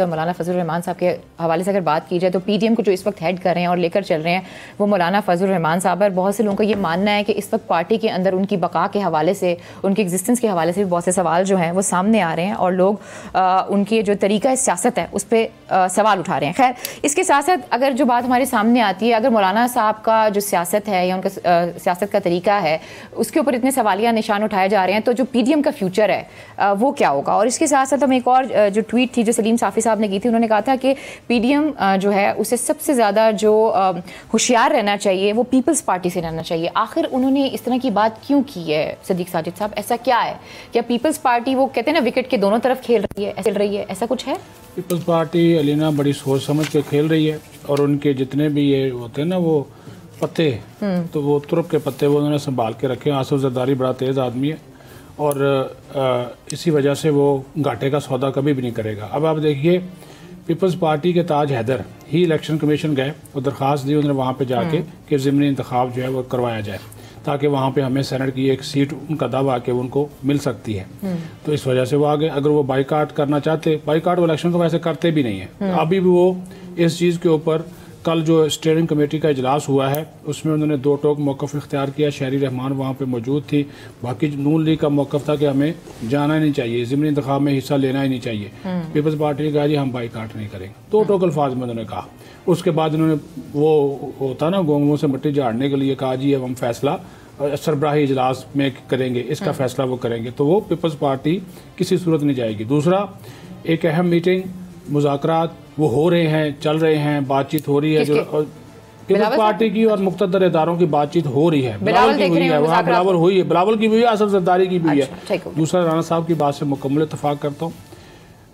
مولانا فضل الرحمان صاحب کے حوالے سے اگر بات کی جائے تو پی ڈی ایم کو جو اس وقت ہیڈ کر رہے ہیں اور لے کر چل رہے ہیں وہ مولانا فضل الرحمان صاحب ہے. بہت سے لوگوں کا یہ ماننا ہے کہ اس وقت پارٹی کے اندر ان کی بقا کے حوالے سے, ان کی ایگزسٹنس کے حوالے سے بھی بہت سے سوال جو ہیں وہ سامنے آ رہے ہیں اور لوگ ان کی جو طریقہ سیاست ہے اس پہ سوال اٹھا رہے ہیں. خیر, اس کے ساتھ ساتھ اگر جو بات ہمارے سامنے آتی ہے, اگر مولانا صاحب کا جو سیاست ہے یا ان کا سیاست کا طریقہ ہے اس کے اوپر اتنے سوالیہ نشان اٹھائے جا رہے ہیں, تو جو پی ڈی ایم کا فیوچر ہے وہ کیا ہوگا؟ اور اس کے ساتھ ساتھ ہم ایک اور جو ٹویٹ تھی جو سلیم صافی صاحب نے کی تھی, انہوں نے کہا تھا کہ پی ڈی ایم جو ہے اسے سب سے زیادہ جو ہوشیار رہنا چاہیے وہ پیپلز پارٹی سے رہنا چاہیے. آخر انہوں نے اس طرح کی بات کیوں کی ہے صدیق ساجد صاحب؟ ایسا کیا ہے؟ کیا پیپلز پارٹی وہ کہتے ہیں نا وکٹ کے دونوں طرف کھیل رہی ہے, ایسا کچھ ہے؟ پیپلز پارٹی علینا بڑی سوچ سمجھ کے کھیل رہی ہے, اور ان کے جتنے بھی یہ ہوتے ہیں نا وہ پتے, تو وہ ترک کے پتے وہ انہوں نے سنبھال کے رکھے ہیں. آصف زرداری بڑا تیز آدمی ہے اور اسی وجہ سے وہ گھاٹے کا سودا کبھی بھی نہیں کرے گا. اب آپ دیکھیے, پیپلز پارٹی کے تاج حیدر ہی الیکشن کمیشن گئے اور درخواست دی انہوں نے وہاں پہ جا کے کہ ضمنی انتخاب جو ہے وہ کروایا جائے تاکہ وہاں پہ ہمیں سینٹ کی ایک سیٹ ان کا دعویٰ کہ ان کو مل سکتی ہے. تو اس وجہ سے وہ آگے, اگر وہ بائیکاٹ کرنا چاہتے, بائیکاٹ وہ الیکشن کو ویسے کرتے بھی نہیں ہیں. ابھی بھی وہ اس چیز کے اوپر, کل جو اسٹیئرنگ کمیٹی کا اجلاس ہوا ہے اس میں انہوں نے 2 ٹوک موقف اختیار کیا. شہری رحمان وہاں پہ موجود تھی. باقی نون لیگ کا موقف تھا کہ ہمیں جانا ہی نہیں چاہیے, ضمنی انتخاب میں حصہ لینا ہی نہیں چاہیے. پیپلز پارٹی نے کہا جی ہم بائیکاٹ نہیں کریں گے, 2 ٹوک الفاظ میں انہوں نے کہا. اس کے بعد انہوں نے وہ ہوتا نا گونگوں سے مٹی جھاڑنے کے لیے کہا جی اب ہم فیصلہ سربراہی اجلاس میں کریں گے, اس کا فیصلہ وہ کریں گے. تو وہ پیپلز پارٹی کسی صورت نہیں جائے گی. دوسرا, ایک اہم میٹنگ, مذاکرات وہ ہو رہے ہیں, چل رہے ہیں, بات چیت ہو رہی ہے. پیپلز پارٹی کی اور مقتدر اداروں کی بات چیت ہو رہی ہے. بلاول کی ہوئی ہے, وہاں بلاول ہوئی ہے, بلاول کی بھی ہوئی ہے, آصف زرداری کی بھی ہوئی ہے. دوسرا, رانا صاحب کی بات سے مکمل اتفاق کرتا ہوں.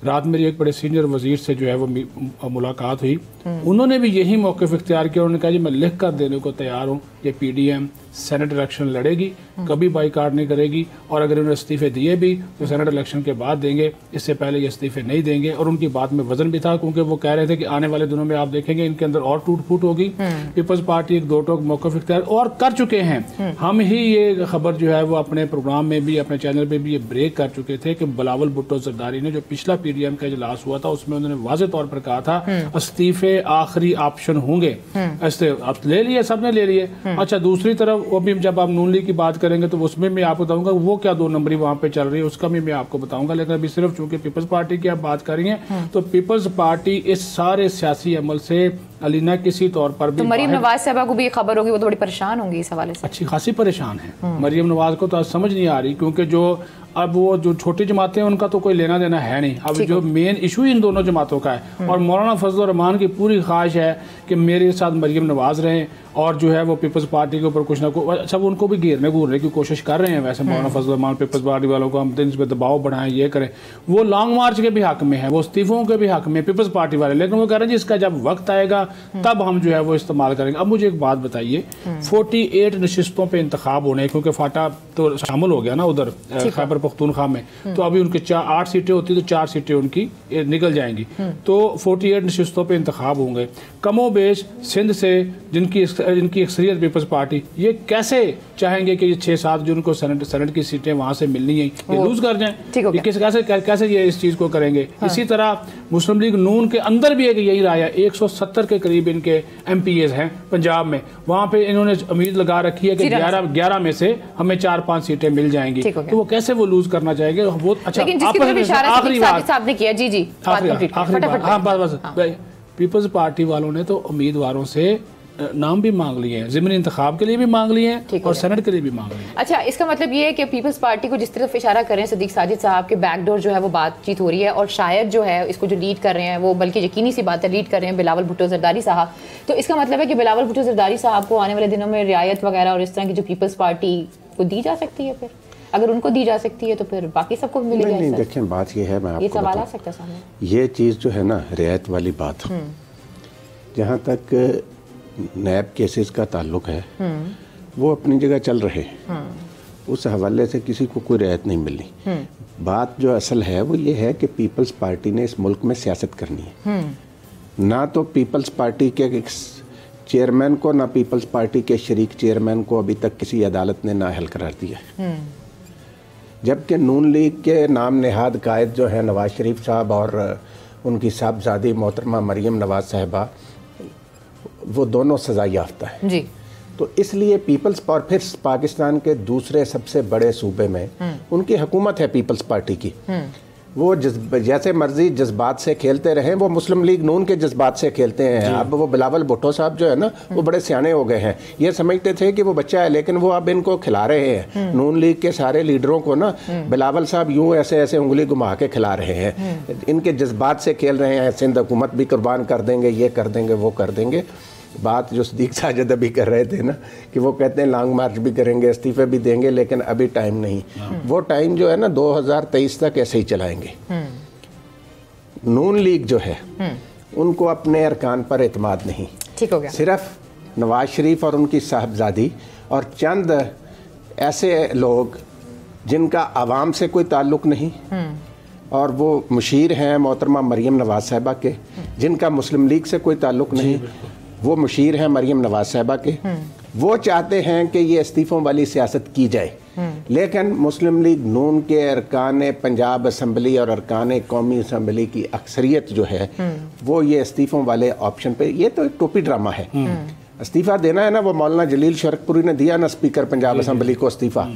رات میری ایک بڑے سینئر وزیر سے جو ہے وہ ملاقات ہوئی, انہوں نے بھی یہی موقف اختیار کیا. انہوں نے کہا جی میں لکھ کر دینے کو تیار ہوں کہ P D M senate election لڑے گی, کبھی بائیکاٹ نہیں کرے گی, اور اگر انہوں نے استعفے دیے بھی تو سینٹ الیکشن کے بعد دیں گے, اس سے پہلے یہ استعفے نہیں دیں گے. اور ان کی بات میں وزن بھی تھا, کیونکہ وہ کہہ رہے تھے کہ آنے والے دنوں میں آپ دیکھیں گے ان کے اندر اور ٹوٹ پھوٹ ہوگی. پیپلز پارٹی ایک 2 ٹوک موقف اختیار اور کر چکے ہیں. ہم ہی یہ خبر جو ہے وہ اپنے پروگرام میں بھی, اپنے چینل پہ بھی یہ بریک کر چکے تھے کہ بلاول بھٹو زرداری نے جو پچھلا پی ڈی ایم کا اجلاس ہوا تھا اس میں انہوں نے واضح طور پر کہا تھا استعفے آخری آپشن ہوں گے. اب لے لیے, سب نے لے لیے. اچھا, دوسری طرف وہ بھی جب آپ نون لیگ کی بات کریں گے تو اس میں آپ کو بتاؤں گا وہ کیا 2 نمبری وہاں پہ چل رہی ہے, اس کا بھی میں آپ کو بتاؤں گا. لیکن ابھی صرف چونکہ پیپلز پارٹی کی آپ بات کر رہی ہیں تو پیپلز پارٹی اس سارے سیاسی عمل سے علینا کسی طور پر بھی, تو مریم نواز صاحبہ کو بھی یہ خبر ہوگی, وہ تو بڑی پریشان ہوں گی اس حوالے سے. اچھی خاصی پریشان ہیں. مریم نواز کو تو آج سمجھ نہیں آ رہی, کیونکہ جو اب وہ جو چھوٹی جماعتیں ان کا تو کوئی لینا دینا ہے نہیں. اب جو مین ایشو ان دونوں جماعتوں کا ہے, اور مولانا فضل الرحمان کی پوری خواہش ہے کہ میرے ساتھ مریم نواز رہیں اور جو ہے وہ پیپلز پارٹی کے اوپر کچھ نہ کچھ. اچھا, وہ ان کو بھی گھیرنے کی کوشش کر رہے ہیں ویسے مولانا فضل الرحمان, پیپلز پارٹی والوں کو ہم دن پہ دباؤ بڑھائیں, یہ کریں. وہ لانگ مارچ کے بھی حق میں ہیں, وہ استعفوں کے بھی حق میں پیپلز پارٹی والے, لیکن وہ کہہ رہے ہیں جی اس کا جب وقت آئے گا تب ہم جو ہے وہ استعمال کریں گے. اب مجھے ایک بات بتائیے, 48 نشستوں پہ انتخاب ہونے, کیونکہ فاٹا تو شامل ہو گیا نا ادھر خیبر پختونخوا میں, تو ابھی ان کے 8 سیٹیں ہوتی تو 4 سیٹیں ان کی نکل جائیں گی. تو 48 نشستوں پہ انتخاب ہوں گے. کم و بیش سندھ سے جن کی اکثریت پیپلز پارٹی, یہ کیسے چاہیں گے کہ یہ 6-7 جن کو سینٹ کی سیٹیں وہاں سے ملنی ہیں یہ لوز کر جائیں؟ کیسے یہ اس چیز کو کریں گے؟ اسی طرح مسلم لیگ نون کے اندر بھی ایک یہی رائے ہے, 170 کے قریب ان کے ایم پی ایز ہیں پنجاب میں, وہاں پہ انہوں نے امید لگا رکھی ہے کہ 11 میں سے ہمیں 4-5 سیٹیں مل جائیں گی. تو وہ کیسے وہ لوز کرنا چاہیں گے؟ وہ اچھا, آخری بات, ہاں بس پیپلز پارٹی والوں نے تو امیدواروں سے نام بھی مانگ لیے ہیں, ضمنی انتخاب کے لیے بھی مانگ لیے ہیں اور سینٹ کے لیے بھی مانگ لیے ہیں. اچھا, اس کا مطلب یہ ہے کہ پیپلز پارٹی کو جس طرف اشارہ کر رہے ہیں صدیق ساجد صاحب کے بیک ڈور جو ہے وہ بات چیت ہو رہی ہے, اور شاید جو ہے اس کو جو لیڈ کر رہے ہیں وہ, بلکہ یقینی سی بات ہے, لیڈ کر رہے ہیں بلاول بھٹو زرداری صاحب. تو اس کا مطلب ہے کہ بلاول بھٹو زرداری صاحب کو آنے والے دنوں میں رعایت وغیرہ اور اس طرح کی جو پیپلز پارٹی کو دی جا سکتی ہے, پھر اگر ان کو دی جا سکتی ہے تو پھر باقی سب کو ملے گا. نہیں, دیکھیں بات یہ ہے, میں آپ کو سوال آ سکتا ہے سامنے, یہ چیز جو ہے نا رعایت والی بات, جہاں تک نیب کیسز کا تعلق ہے وہ اپنی جگہ چل رہے ہیں, اس حوالے سے کسی کو کوئی رعایت نہیں ملنی. بات جو اصل ہے وہ یہ ہے کہ پیپلز پارٹی نے اس ملک میں سیاست کرنی ہے. نہ تو پیپلز پارٹی کے چیئرمین کو, نہ پیپلز پارٹی کے شریک چیئرمین کو ابھی تک کسی عدالت نے نااہل قرار دیا, جبکہ نون لیگ کے نام نہاد قائد جو ہے نواز شریف صاحب اور ان کی صاحبزادی محترمہ مریم نواز صاحبہ وہ دونوں سزا یافتہ ہیں جی. تو اس لیے پیپلز اور پھر پاکستان کے دوسرے سب سے بڑے صوبے میں ان کی حکومت ہے پیپلز پارٹی کی. وہ جیسے مرضی جذبات سے کھیلتے رہیں, وہ مسلم لیگ نون کے جذبات سے کھیلتے ہیں. اب وہ بلاول بھٹو صاحب جو ہے نا وہ بڑے سیانے ہو گئے ہیں, یہ سمجھتے تھے کہ وہ بچہ ہے لیکن وہ اب ان کو کھلا رہے ہیں. نون لیگ کے سارے لیڈروں کو نا بلاول صاحب یوں ایسے ایسے انگلی گھما کے کھلا رہے ہیں, ان کے جذبات سے کھیل رہے ہیں. سندھ حکومت بھی قربان کر دیں گے, یہ کر دیں گے, وہ کر دیں گے. بات جو صدیق ساجد ابھی کر رہے تھے نا کہ وہ کہتے ہیں لانگ مارچ بھی کریں گے, استعفے بھی دیں گے, لیکن ابھی ٹائم نہیں. وہ ٹائم جو ہے نا 2023 تک ایسے ہی چلائیں گے. نون لیگ جو ہے ان کو اپنے ارکان پر اعتماد نہیں, ٹھیک ہو گیا. صرف نواز شریف اور ان کی صاحبزادی اور چند ایسے لوگ جن کا عوام سے کوئی تعلق نہیں, اور وہ مشیر ہیں محترمہ مریم نواز صاحبہ کے, جن کا مسلم لیگ سے کوئی تعلق نہیں, وہ مشیر ہیں مریم نواز صاحبہ کے. وہ چاہتے ہیں کہ یہ استعفوں والی سیاست کی جائے, لیکن مسلم لیگ نون کے ارکان پنجاب اسمبلی اور ارکان قومی اسمبلی کی اکثریت جو ہے وہ یہ استعفوں والے آپشن پہ, یہ تو ایک ٹوپی ڈرامہ ہے. استعفیٰ دینا ہے نا, وہ مولانا جلیل شرک پوری نے دیا نا اسپیکر پنجاب اسمبلی کو استعفیٰ.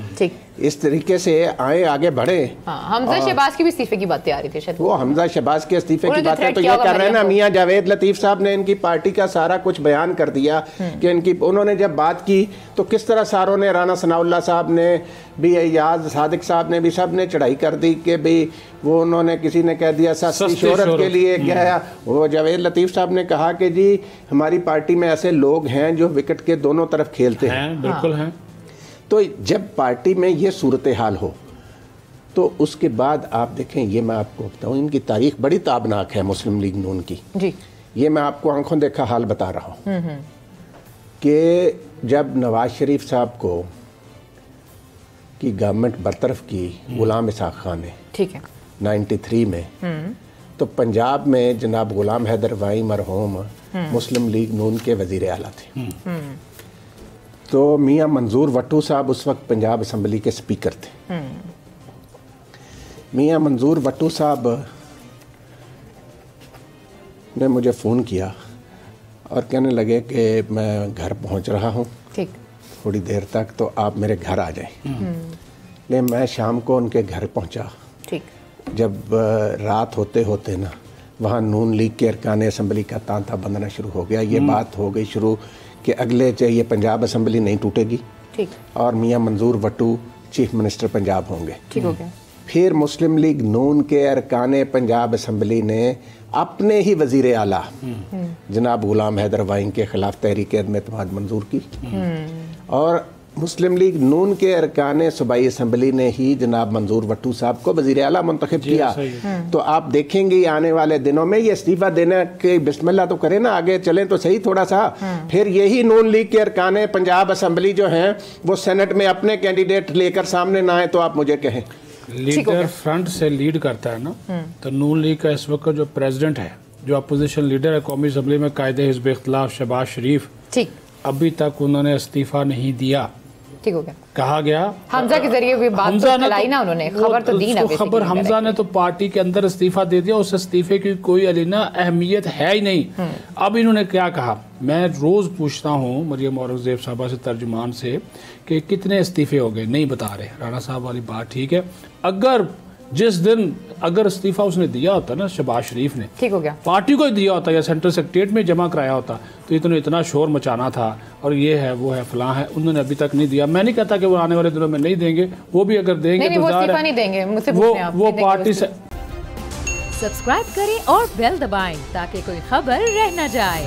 اس طریقے سے آئیں آگے بڑھے. حمزہ شہباز کی بھی استعفے کی باتیں آ رہی تھی, وہ حمزہ شہباز کے استعفے کی باتیں تو یہ کر رہے ہیں نا. میاں جاوید لطیف صاحب نے ان کی پارٹی کا سارا کچھ بیان کر دیا کہ انہوں نے جب بات کی تو کس طرح ساروں نے, رانا ثناء اللہ صاحب نے بھی, ایاز صادق صاحب نے بھی, سب نے چڑھائی کر دی کہ بھئی وہ انہوں نے کسی نے کہہ دیا سستی شہرت کے لیے گیا. وہ جاوید لطیف صاحب نے کہا کہ جی ہماری پارٹی میں ایسے لوگ ہیں جو وکٹ کے دونوں طرف کھیلتے ہیں. بالکل ہیں. تو جب پارٹی میں یہ صورتحال ہو تو اس کے بعد آپ دیکھیں, یہ میں آپ کو بتاؤں ان کی تاریخ بڑی تابناک ہے مسلم لیگ نون کی. یہ میں آپ کو آنکھوں دیکھا حال بتا رہا ہوں کہ جب نواز شریف صاحب کو کی گورنمنٹ برطرف کی غلام اسحاق خان نے, ٹھیک ہے, 93 میں, تو پنجاب میں جناب غلام حیدر وائی مرحوم مسلم لیگ نون کے وزیر اعلیٰ تھے. تو میاں منظور وٹو صاحب اس وقت پنجاب اسمبلی کے سپیکر تھے. میاں منظور وٹو صاحب نے مجھے فون کیا اور کہنے لگے کہ میں گھر پہنچ رہا ہوں تھوڑی دیر تک, تو آپ میرے گھر آ جائیں. لیکن میں شام کو ان کے گھر پہنچا. جب رات ہوتے ہوتے نا وہاں نون لیگ کے ارکان اسمبلی کا تانتا بندنا شروع ہو گیا. یہ بات ہو گئی شروع کہ اگلے یہ پنجاب اسمبلی نہیں ٹوٹے گی اور میاں منظور وٹو چیف منسٹر پنجاب ہوں گے. پھر مسلم لیگ نون کے ارکان پنجاب اسمبلی نے اپنے ہی وزیر اعلیٰ جناب غلام حیدر وائن کے خلاف تحریک عدم اعتماد منظور کی, اور مسلم لیگ نون کے ارکان صوبائی اسمبلی نے ہی جناب منظور وٹو صاحب کو وزیر اعلیٰ منتخب کیا. تو آپ دیکھیں گے آنے والے دنوں میں یہ استعفیٰ دینے کے بسم اللہ تو کریں نا, آگے چلیں تو صحیح تھوڑا سا. پھر یہی نون لیگ کے ارکان پنجاب اسمبلی جو ہیں وہ سینٹ میں اپنے کینڈیڈیٹ لے کر سامنے نہ آئے تو آپ مجھے کہیں. لیڈر فرنٹ سے لیڈ کرتا ہے نا, تو نون لیگ کا اس وقت جو پریزیڈنٹ ہے, جو اپوزیشن لیڈر ہے قومی اسمبلی میں, قائد حزب اختلاف شہباز شریف, ابھی تک انہوں نے استعفیٰ نہیں دیا. ٹھیک ہو گیا, کہا گیا حمزہ کے ذریعے بھی بات پھیلائی نا انہوں نے, خبر تو دی نا, خبر حمزہ نے تو پارٹی کے اندر استعفیٰ دے دیا. اس استعفے کی کوئی علینا اہمیت ہے ہی نہیں. اب انہوں نے کیا کہا, میں روز پوچھتا ہوں مریم اورنگزیب صاحبہ سے ترجمان سے کہ کتنے استعفے ہو گئے, نہیں بتا رہے. رانا صاحب والی بات ٹھیک ہے, اگر جس دن اگر استعفیٰ اس نے دیا ہوتا نا شہباز شریف نے, ٹھیک ہو گیا, پارٹی کو ہی دیا ہوتا یا سینٹرل سیکریٹریٹ میں جمع کرایا ہوتا تو اتنا شور مچانا تھا اور یہ ہے وہ ہے فلاں ہے. انہوں نے ابھی تک نہیں دیا. میں نہیں کہتا کہ وہ آنے والے دنوں میں نہیں دیں گے, وہ بھی اگر دیں گے تو وہ پارٹی سے. سبسکرائب کریں اور بیل دبائیں تاکہ کوئی خبر رہ نہ جائے.